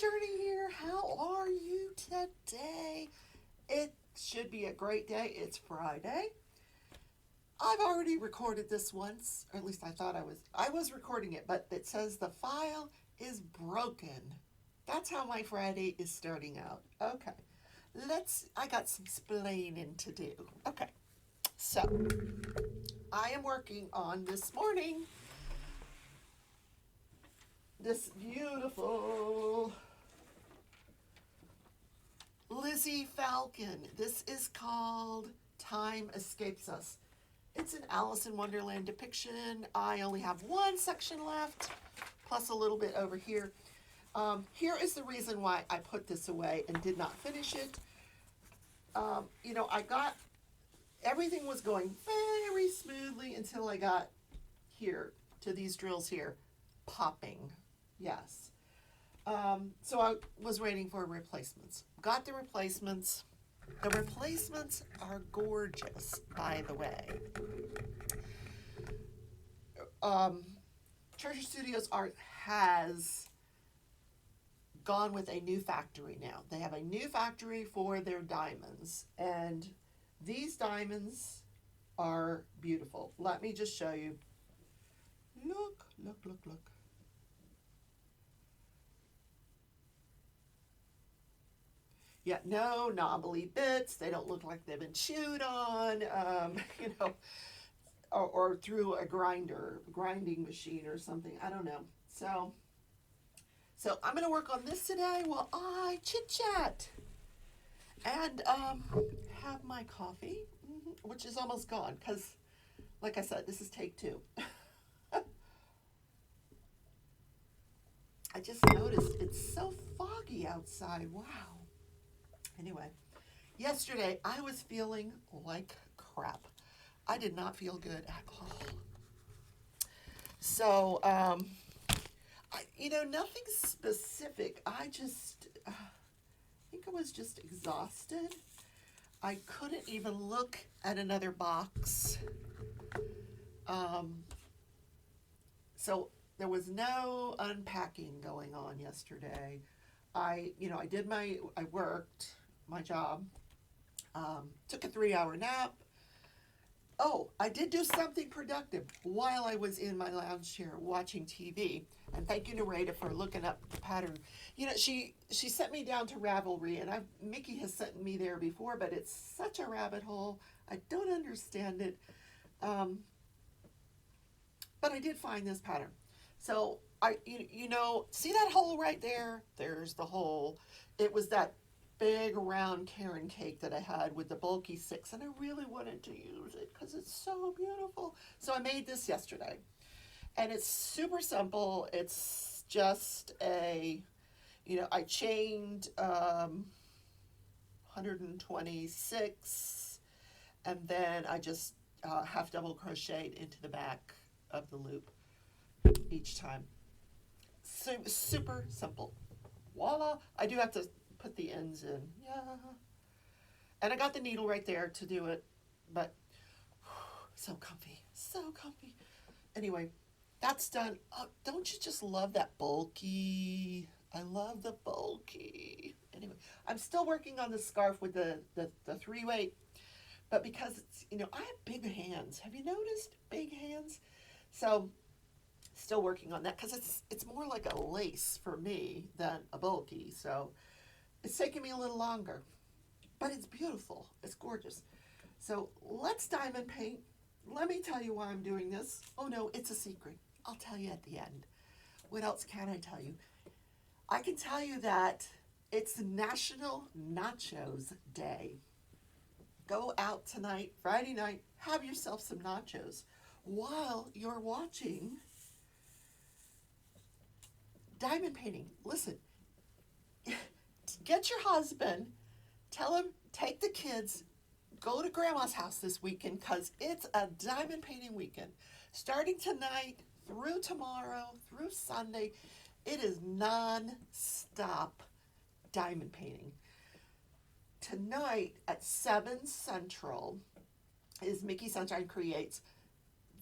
Journey here. How are you today? It should be a great day. It's Friday. I've already recorded this once, or at least I thought I was. I was recording it, but it says the file is broken. That's how my Friday is starting out. Okay. I got some splaining to do. Okay. So, I am working on this morning this beautiful Lizzie Falcon. This is called Time Escapes Us. It's an Alice in Wonderland depiction. I only have one section left, plus a little bit over here. Here is the reason why I put this away and did not finish it. Everything was going very smoothly until I got here to these drills here, popping. Yes. So I was waiting for replacements. Got the replacements. The replacements are gorgeous, by the way. Treasure Studios Art has gone with a new factory now. They have a new factory for their diamonds, and these diamonds are beautiful. Let me just show you. Look, look, look, look. Yeah, no knobbly bits. They don't look like they've been chewed on, or through a grinding machine or something. I don't know. So I'm going to work on this today while I chit-chat and have my coffee, which is almost gone because, like I said, this is take 2. I just noticed it's so foggy outside. Wow. Anyway, yesterday I was feeling like crap. I did not feel good at all. So, nothing specific. I think I was just exhausted. I couldn't even look at another box. So there was no unpacking going on yesterday. I worked my job, took a 3-hour nap. Oh, I did do something productive while I was in my lounge chair watching TV. And thank you, Narita, for looking up the pattern. She sent me down to Ravelry, and Mickey has sent me there before, but it's such a rabbit hole. I don't understand it. But I did find this pattern. So see that hole right there? There's the hole. It was that big round Karen cake that I had with the bulky 6, and I really wanted to use it because it's so beautiful. So I made this yesterday, and it's super simple. It's just I chained 126, and then I just half double crocheted into the back of the loop each time. So super simple. Voila! I do have to put the ends in. Yeah. And I got the needle right there to do it, but so comfy. So comfy. Anyway, that's done. Oh, don't you just love that bulky? I love the bulky. Anyway, I'm still working on the scarf with the 3-weight, but because it's, I have big hands. Have you noticed big hands? So still working on that because it's more like a lace for me than a bulky. So it's taking me a little longer, but it's beautiful. It's gorgeous. So let's diamond paint. Let me tell you why I'm doing this. Oh no, it's a secret. I'll tell you at the end. What else can I tell you? I can tell you that it's National Nachos Day. Go out tonight, Friday night, have yourself some nachos while you're watching diamond painting. Listen, get your husband, tell him, take the kids, go to Grandma's house this weekend because it's a diamond painting weekend. Starting tonight through tomorrow, through Sunday, it is non-stop diamond painting. Tonight at 7 Central is Mickey Sunshine Creates,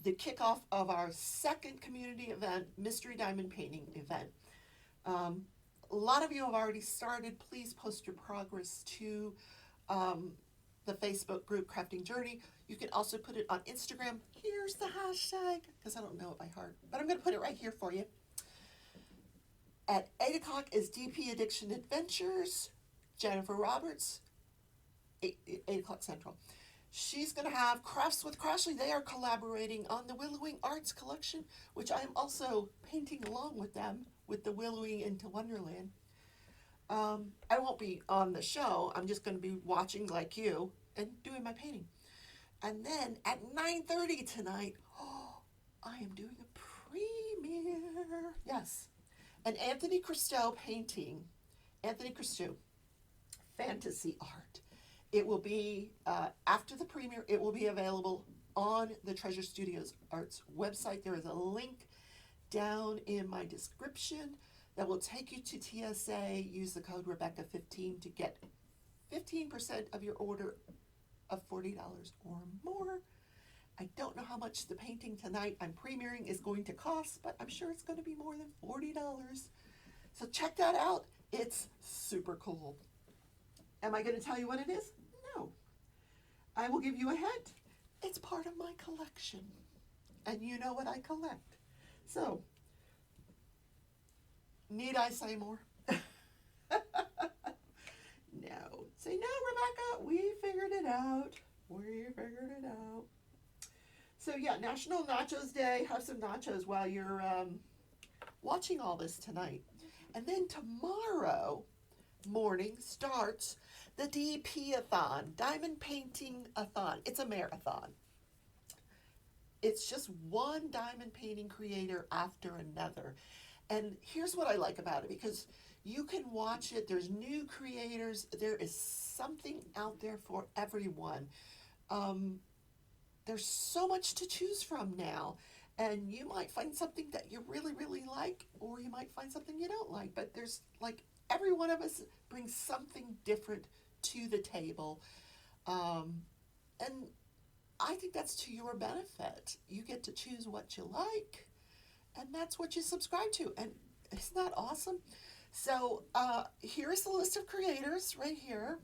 the kickoff of our second community event, Mystery Diamond Painting event. a lot of you have already started. Please post your progress to the Facebook group Crafting Journey. You can also put it on Instagram. Here's the hashtag, because I don't know it by heart, but I'm going to put it right here for you. At 8 o'clock is DP Addiction Adventures. Jennifer Roberts, 8 o'clock Central. She's going to have Crafts with Crashly. They are collaborating on the Willowing Arts collection, which I am also painting along with them with the Willowing into Wonderland. I won't be on the show. I'm just going to be watching like you and doing my painting. And then at 9:30 tonight, I am doing a premiere. Yes. An Anthony Christou painting. Anthony Christou. Fantasy art. It will be, after the premiere, it will be available on the Treasure Studios Arts website. There is a link down in my description that will take you to TSA. Use the code Rebecca15 to get 15% of your order of $40 or more. I don't know how much the painting tonight I'm premiering is going to cost, but I'm sure it's going to be more than $40. So check that out. It's super cool. Am I going to tell you what it is? No. I will give you a hint. It's part of my collection. And you know what I collect. So, need I say more? No. Say, no, Rebecca, we figured it out. We figured it out. So, yeah, National Nachos Day. Have some nachos while you're watching all this tonight. And then tomorrow morning starts the DP-a-thon, Diamond Painting-a-thon. It's a marathon. It's just one diamond painting creator after another. And here's what I like about it, because you can watch it. There's new creators. There is something out there for everyone. There's so much to choose from now. And you might find something that you really, really like, or you might find something you don't like. But there's, like, every one of us brings something different to the table. And I think that's to your benefit. You get to choose what you like, and that's what you subscribe to. And isn't that awesome? So here's the list of creators right here.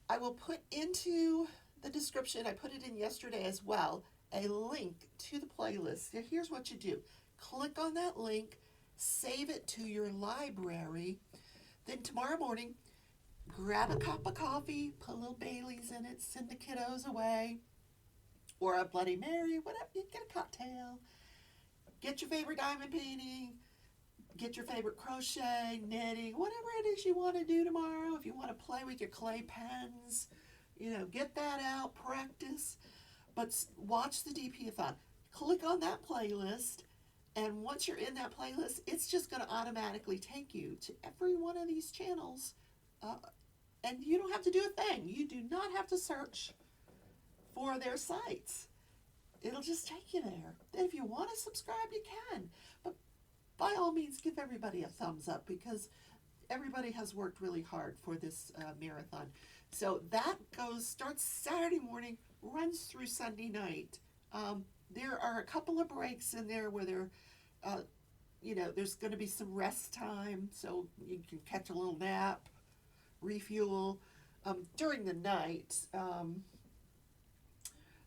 I will put into the description, I put it in yesterday as well, a link to the playlist. Now, here's what you do. Click on that link, save it to your library. Then tomorrow morning, grab a cup of coffee, put a little Bailey's in it, send the kiddos away, or a Bloody Mary, whatever, you get a cocktail. Get your favorite diamond painting, get your favorite crochet, knitting, whatever it is you want to do tomorrow. If you want to play with your clay pens, get that out, practice. But watch the DP-a-thon. Click on that playlist, and once you're in that playlist, it's just going to automatically take you to every one of these channels. And you don't have to do a thing. You do not have to search for their sites. It'll just take you there. And if you want to subscribe, you can. But by all means, give everybody a thumbs up, because everybody has worked really hard for this marathon. So that starts Saturday morning, runs through Sunday night. There are a couple of breaks in there where there's going to be some rest time, so you can catch a little nap, refuel during the night,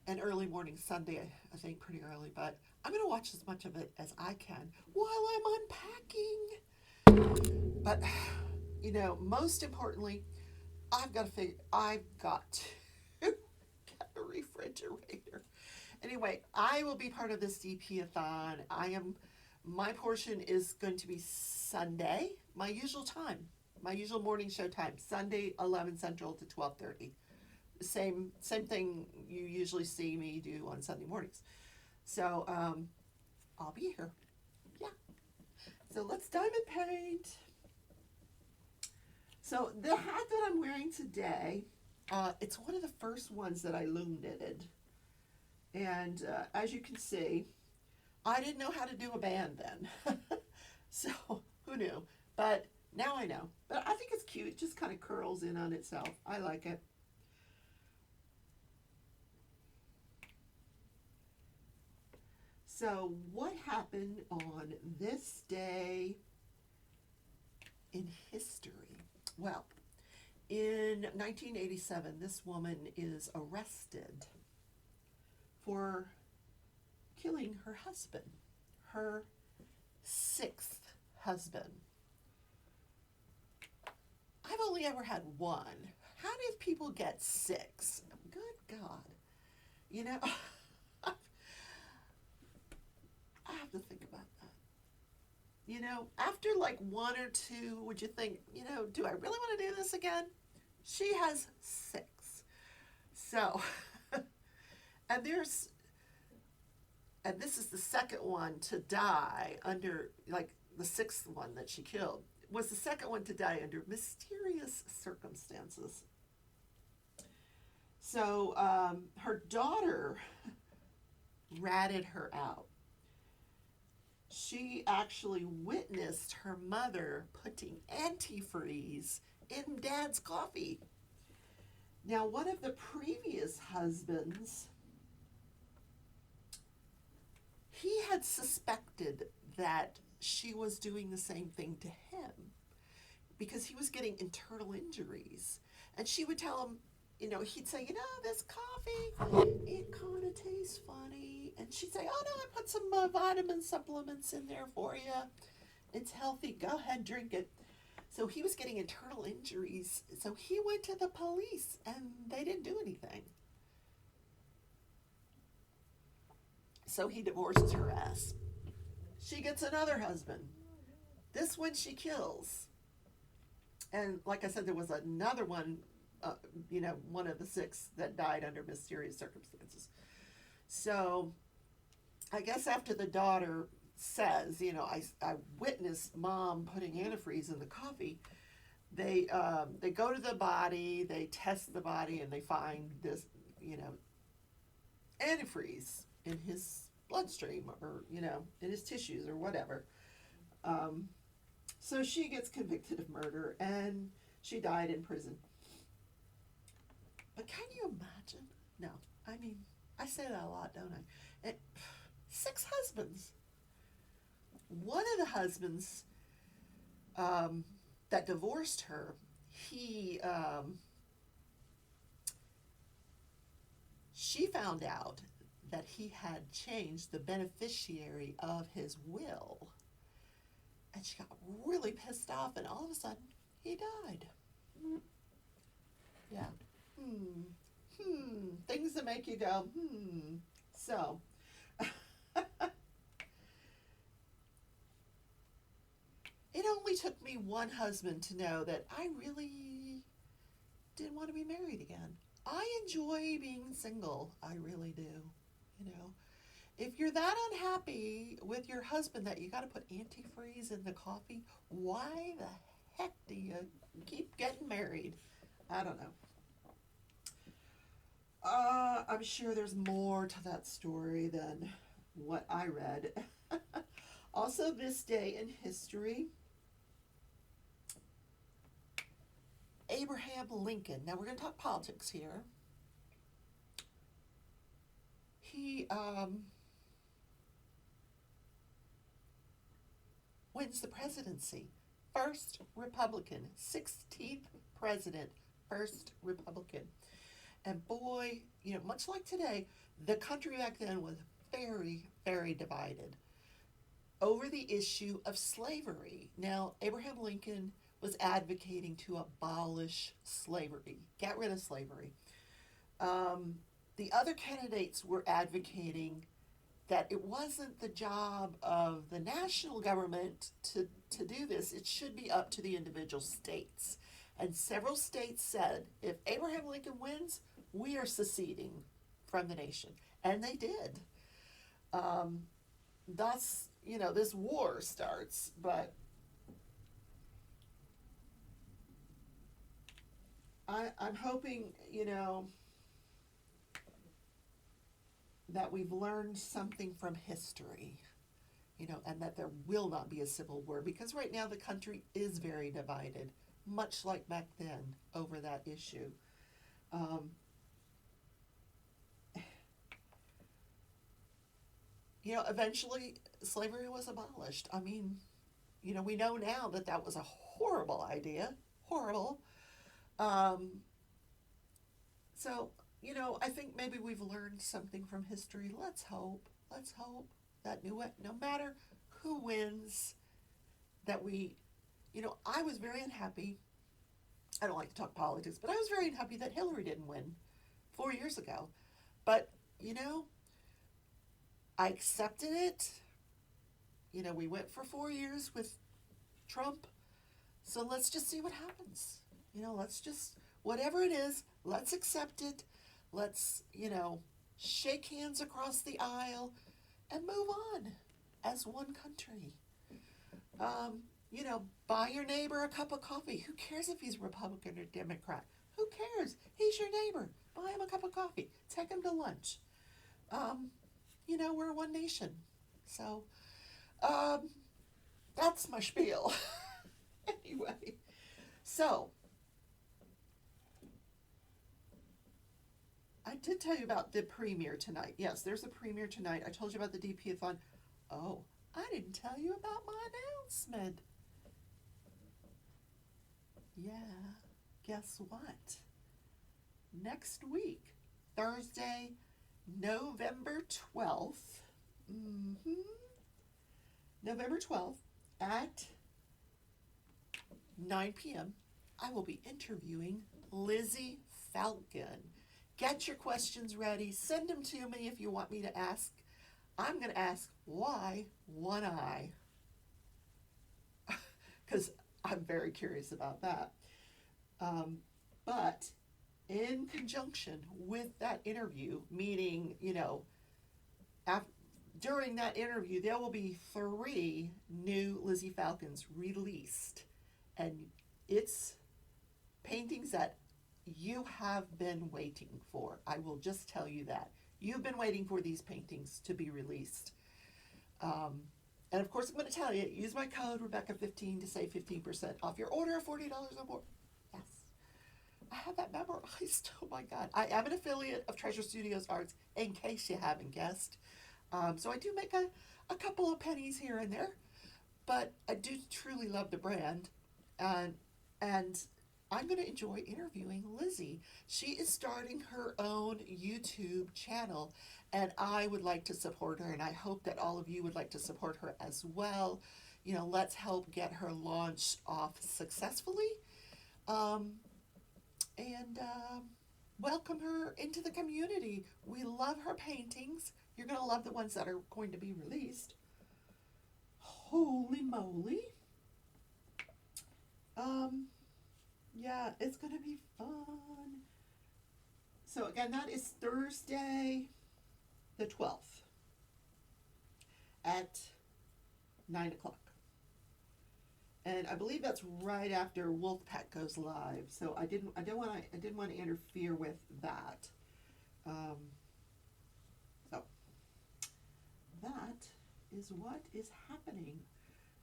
and early morning Sunday, I think pretty early, but I'm going to watch as much of it as I can while I'm unpacking. But, most importantly, I've got to get a refrigerator. Anyway, I will be part of this DP-a-thon. My portion is going to be Sunday, my usual time, my usual morning show time, Sunday 11 Central to 12:30. Same thing you usually see me do on Sunday mornings. So I'll be here. Yeah. So let's diamond paint. So the hat that I'm wearing today, it's one of the first ones that I loom knitted. And as you can see, I didn't know how to do a band then. So who knew? But now I know. But I think it's cute. It just kind of curls in on itself. I like it. So what happened on this day in history. Well, in 1987, this woman is arrested for killing her husband, her sixth husband. I've only ever had one. How did people get six? Good God. You know, I have to think about that. You know, after like one or two, would you think, you know, do I really want to do this again? She has six. So, and this is the second one to die under, like the sixth one that she killed, was the second one to die under mysterious circumstances. So her daughter ratted her out. She actually witnessed her mother putting antifreeze in Dad's coffee. Now, one of the previous husbands, he had suspected that she was doing the same thing to him because he was getting internal injuries. And she would tell him, you know, he'd say, you know, this coffee, it kind of tastes funny. And she'd say, oh, no, I put some vitamin supplements in there for you. It's healthy. Go ahead, drink it. So he was getting internal injuries. So he went to the police, and they didn't do anything. So he divorces her ass. She gets another husband. This one she kills. And like I said, there was another one, you know, one of the six that died under mysterious circumstances. So I guess after the daughter says, you know, I witnessed Mom putting antifreeze in the coffee, they go to the body, they test the body, and they find this, you know, antifreeze in his bloodstream, or, you know, in his tissues or whatever. So she gets convicted of murder, and she died in prison. But can you imagine? No, I mean, I say that a lot, don't I? And 6 husbands. One of the husbands that divorced her, she found out that he had changed the beneficiary of his will. And she got really pissed off, and all of a sudden, he died. Yeah. Things that make you go, So, it only took me one husband to know that I really didn't want to be married again. I enjoy being single. I really do. You know, if you're that unhappy with your husband that you got to put antifreeze in the coffee, why the heck do you keep getting married? I don't know. I'm sure there's more to that story than what I read. Also, this day in history, Abraham Lincoln. Now, we're going to talk politics here. He wins the presidency. First Republican, 16th president, first Republican. And boy, you know, much like today, the country back then was very, very divided over the issue of slavery. Now, Abraham Lincoln was advocating to abolish slavery, get rid of slavery. The other candidates were advocating that it wasn't the job of the national government to do this. It should be up to the individual states. And several states said, if Abraham Lincoln wins, we are seceding from the nation. And they did. Thus, you know, this war starts. But I'm hoping, you know, that we've learned something from history, you know, and that there will not be a civil war, because right now the country is very divided, much like back then, over that issue. You know, eventually slavery was abolished. I mean, we know now that that was a horrible idea. Horrible. Um, so, I think maybe we've learned something from history. Let's hope. Let's hope that no matter who wins, that I was very unhappy. I don't like to talk politics, but I was very unhappy that Hillary didn't win 4 years ago. But, you know, I accepted it. We went for 4 years with Trump. So let's just see what happens. Let's just, whatever it is, let's accept it. Let's, shake hands across the aisle and move on as one country. Buy your neighbor a cup of coffee. Who cares if he's Republican or Democrat? Who cares? He's your neighbor. Buy him a cup of coffee. Take him to lunch. We're one nation. So, that's my spiel. Anyway, so I did tell you about the premiere tonight. Yes, there's a premiere tonight. I told you about the DP-a-thon. Oh, I didn't tell you about my announcement. Yeah, guess what? Next week, Thursday, November 12th. November 12th at 9 p.m., I will be interviewing Lizzie Falcon. Get your questions ready. Send them to me if you want me to ask. I'm going to ask, why one eye? Because I'm very curious about that. But in conjunction with that interview, meaning, during that interview, there will be 3 new Lizzie Falcons released. And it's paintings that you have been waiting for. I will just tell you that. You've been waiting for these paintings to be released. And of course, I'm going to tell you, use my code Rebecca15 to save 15% off your order of $40 or more. Yes. I have that memorized. Oh my God. I am an affiliate of Treasure Studios Arts, in case you haven't guessed. So I do make a couple of pennies here and there, but I do truly love the brand. And I'm going to enjoy interviewing Lizzie. She is starting her own YouTube channel, and I would like to support her, and I hope that all of you would like to support her as well. Let's help get her launch off successfully, and welcome her into the community. We love her paintings. You're going to love the ones that are going to be released. Holy moly. Yeah, it's going to be fun. So again, that is Thursday the 12th at 9 o'clock. And I believe that's right after Wolfpack goes live. So I didn't want to interfere with that. So that is what is happening.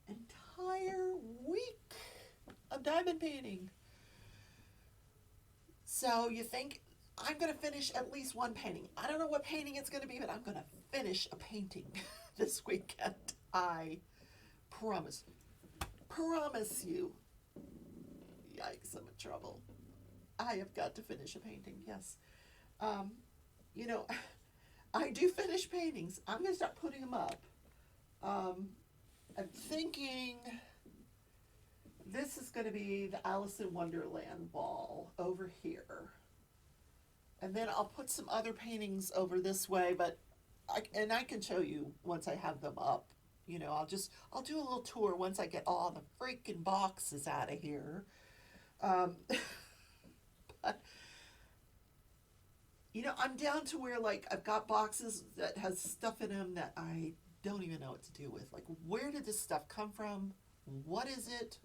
Entire week of diamond painting. So you think I'm going to finish at least one painting. I don't know what painting it's going to be, but I'm going to finish a painting this weekend. I promise. Promise you. Yikes, I'm in trouble. I have got to finish a painting, yes. I do finish paintings. I'm going to start putting them up. I'm thinking this is going to be the Alice in Wonderland wall over here. And then I'll put some other paintings over this way, but I can show you once I have them up. I'll do a little tour once I get all the freaking boxes out of here. But, I'm down to where, I've got boxes that has stuff in them that I don't even know what to do with. Where did this stuff come from? What is it?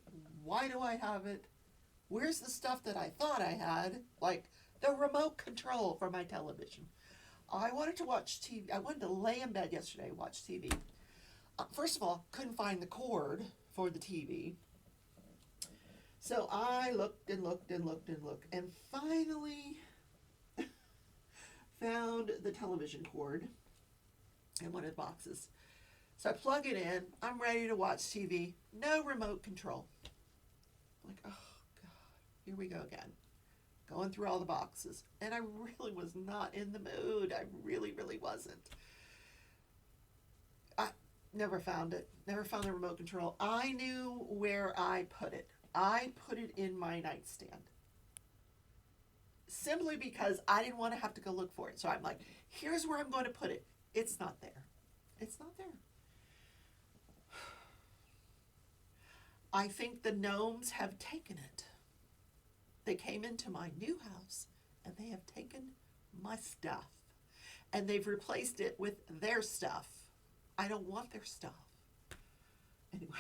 Why do I have it? Where's the stuff that I thought I had? The remote control for my television. I wanted to watch TV. I wanted to lay in bed yesterday and watch TV. First of all, couldn't find the cord for the TV. So I looked and looked and looked and looked, and finally found the television cord in one of the boxes. So I plug it in. I'm ready to watch TV. No remote control. I'm like, oh, God, here we go again. Going through all the boxes. And I really was not in the mood. I really, really wasn't. I never found it. Never found the remote control. I knew where I put it. I put it in my nightstand. Simply because I didn't want to have to go look for it. So I'm like, here's where I'm going to put it. It's not there. It's not there. I think the gnomes have taken it. They came into my new house and they have taken my stuff. And they've replaced it with their stuff. I don't want their stuff. Anyway,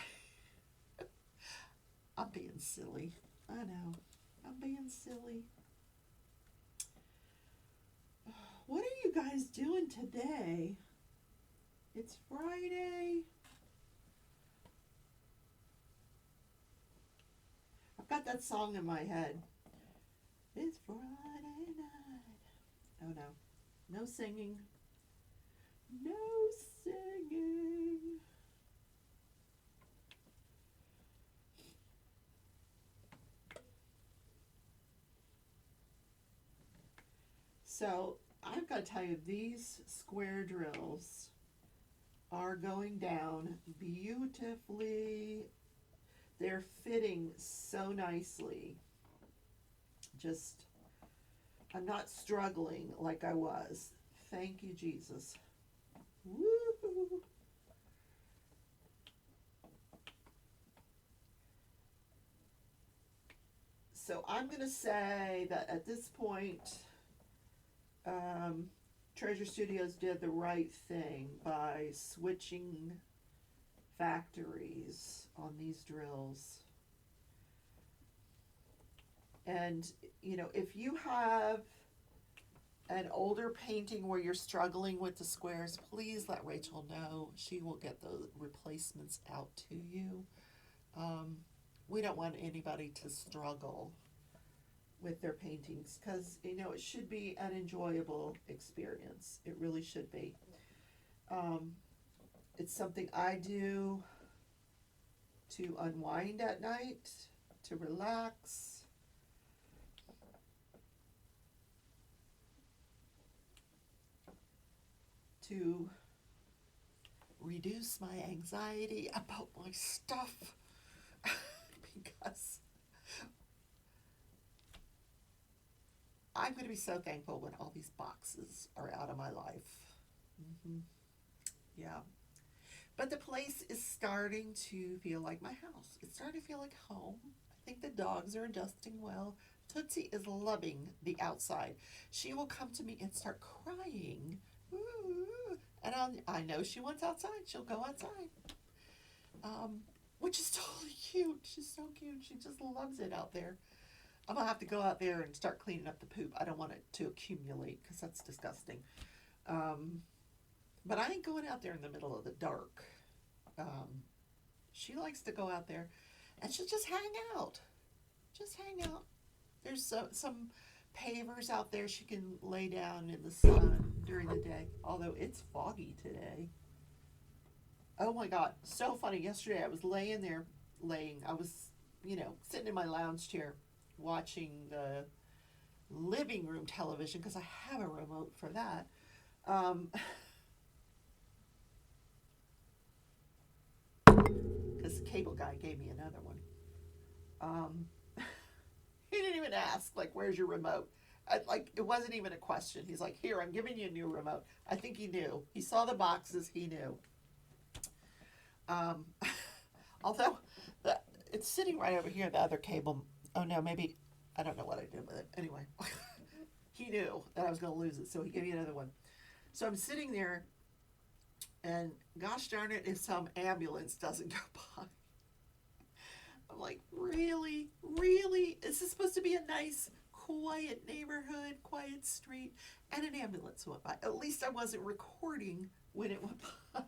I'm being silly. I know. I'm being silly. What are you guys doing today? It's Friday. I've got that song in my head. It's Friday night. Oh no. No singing. No singing. So I've got to tell you, these square drills are going down beautifully. They're fitting so nicely. Just, I'm not struggling like I was. Thank you, Jesus. Woo-hoo. So I'm going to say that at this point, Treasure Studios did the right thing by switching factories on these drills. And, you know, if you have an older painting where you're struggling with the squares, please let Rachel know. She will get the replacements out to you. We don't want anybody to struggle with their paintings because, you know, it should be an enjoyable experience. It really should be. It's something I do to unwind at night, to relax. To reduce my anxiety about my stuff because I'm going to be so thankful when all these boxes are out of my life. Yeah. But the place is starting to feel like my house. It's starting to feel like home. I think the dogs are adjusting well. Tootsie is loving the outside. She will come to me and start crying. Ooh. And I know she wants outside. She'll go outside. Which is totally cute. She's so cute. She just loves it out there. I'm going to have to go out there and start cleaning up the poop. I don't want it to accumulate because that's disgusting. But I ain't going out there in the middle of the dark. She likes to go out there and she'll just hang out. Just hang out. There's some pavers out there she can lay down in the sun during the day. Although it's foggy today. Oh my God. So funny. Yesterday I was I was, sitting in my lounge chair watching the living room television because I have a remote for that. Because the cable guy gave me another one. He didn't even ask, like, where's your remote? It wasn't even a question. He's like, here, I'm giving you a new remote. I think he knew. He saw the boxes. He knew. Although it's sitting right over here, the other cable. Oh, no, maybe, I don't know what I did with it. Anyway, he knew that I was going to lose it, so he gave me another one. So I'm sitting there, and gosh darn it if some ambulance doesn't go by. I'm like, really? Really? Is this supposed to be a nice, quiet neighborhood, quiet street? And an ambulance went by. At least I wasn't recording when it went by.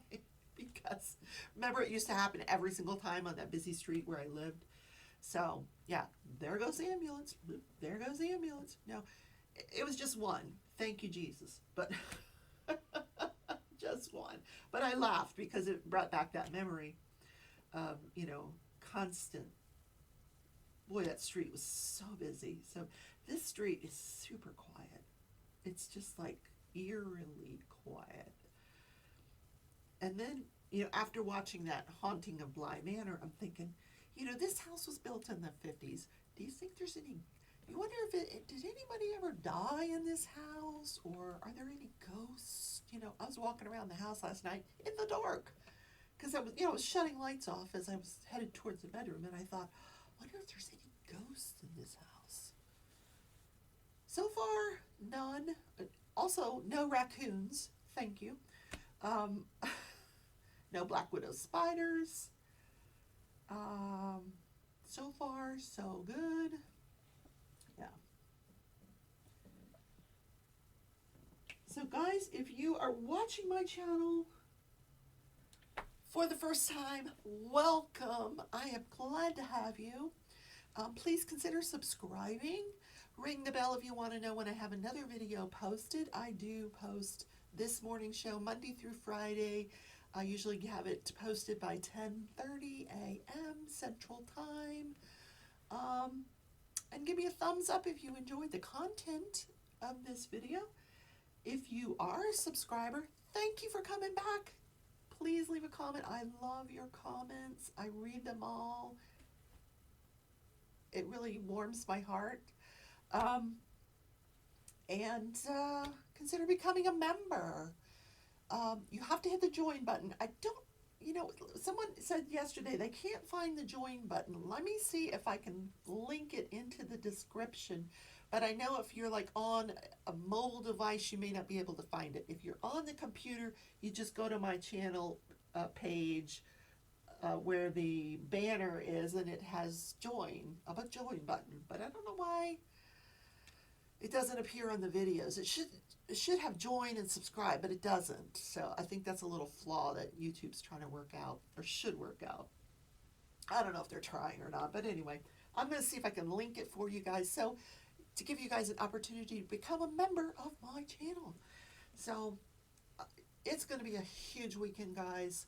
Because, remember, it used to happen every single time on that busy street where I lived. So, yeah, there goes the ambulance. There goes the ambulance. No, it was just one. Thank you, Jesus. But just this one. But I laughed because it brought back that memory of, constant. Boy, that street was so busy. So this street is super quiet. It's just like eerily quiet. And then, after watching that Haunting of Bly Manor, I'm thinking, this house was built in the 50s. Do you think there's any, you wonder if did anybody ever die in this house? Or are there any ghosts? I was walking around the house last night in the dark because I was shutting lights off as I was headed towards the bedroom, and I thought, wonder if there's any ghosts in this house. So far, none. Also, no raccoons. Thank you. No black widow spiders. So far, so good. Yeah. So guys, if you are watching my channel for the first time, welcome. I am glad to have you. Please consider subscribing. Ring the bell if you want to know when I have another video posted. I do post this morning show Monday through Friday. I usually have it posted by 10:30 a.m. Central Time. And give me a thumbs up if you enjoyed the content of this video. If you are a subscriber, thank you for coming back. Please leave a comment. I love your comments. I read them all. It really warms my heart. And consider becoming a member. You have to hit the join button. Someone said yesterday they can't find the join button. Let me see if I can link it into the description. But I know if you're like on a mobile device, you may not be able to find it. If you're on the computer, you just go to my channel page where the banner is, and it has a join button. But I don't know why it doesn't appear on the videos. It should have join and subscribe, but it doesn't. So I think that's a little flaw that YouTube's trying to work out, or should work out. I don't know if they're trying or not, but anyway, I'm going to see if I can link it for you guys. So to give you guys an opportunity to become a member of my channel. So it's going to be a huge weekend, guys.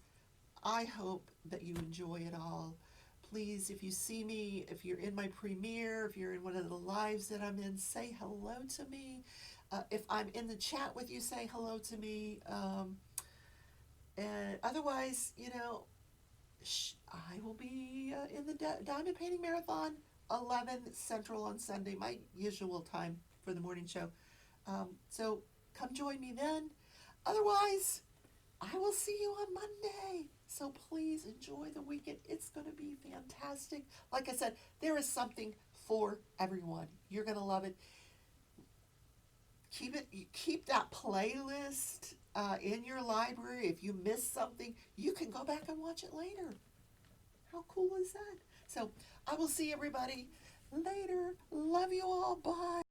I hope that you enjoy it all. Please, if you see me, if you're in my premiere, if you're in one of the lives that I'm in, say hello to me. If I'm in the chat with you, say hello to me. And otherwise, I will be in the Diamond Painting Marathon, 11 Central on Sunday, my usual time for the morning show. So come join me then. Otherwise, I will see you on Monday. So please enjoy the weekend. It's going to be fantastic. Like I said, there is something for everyone. You're going to love it. Keep that playlist in your library. If you miss something, you can go back and watch it later. How cool is that? So I will see everybody later. Love you all. Bye.